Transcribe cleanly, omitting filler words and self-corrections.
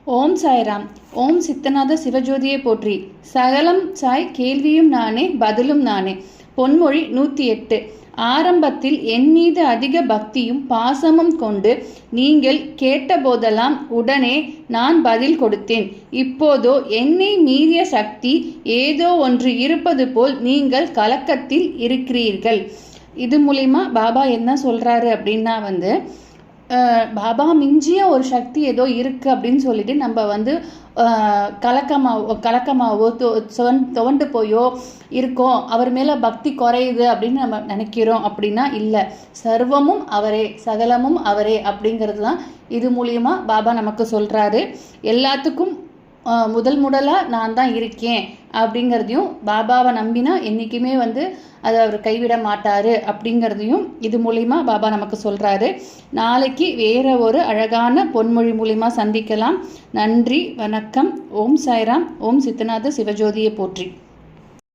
ஓம் சாய்ராம். ஓம் சித்தநாத சிவஜோதியை போற்றி. சகலம் சாய், கேள்வியும் நானே, பதிலும் நானே. பொன்மொழி 108. ஆரம்பத்தில் என் மீது அதிக பக்தியும் பாசமும் கொண்டு நீங்கள் கேட்டபோதெல்லாம் உடனே நான் பதில் கொடுத்தேன். இப்போதோ என்னை மீறிய சக்தி ஏதோ ஒன்று இருப்பது போல் நீங்கள் கலக்கத்தில் இருக்கிறீர்கள். இது மூலிமா பாபா என்ன சொல்கிறாரு அப்படின்னா பாபா மிஞ்சிய ஒரு சக்தி ஏதோ இருக்குது அப்படின்னு சொல்லிட்டு நம்ம கலக்கமாவோ துவண்டு போயோ இருக்கோம், அவர் மேலே பக்தி குறையுது அப்படின்னு நம்ம நினைக்கிறோம். அப்படின்னா இல்லை, சர்வமும் அவரே, சகலமும் அவரே அப்படிங்கிறது தான் இது மூலியமாக பாபா நமக்கு சொல்கிறாரு. எல்லாத்துக்கும் முதலாக நான் தான் இருக்கேன் அப்படிங்கிறதையும், பாபாவை நம்பினா என்றைக்குமே அதை அவர் கைவிட மாட்டார் அப்படிங்கிறதையும் இது மூலிமா பாபா நமக்கு சொல்கிறாரு. நாளைக்கு வேற ஒரு அழகான பொன்மொழி மூலிமா சந்திக்கலாம். நன்றி, வணக்கம். ஓம் சாய்ராம். ஓம் சித்தநாத சிவஜோதியை போற்றி.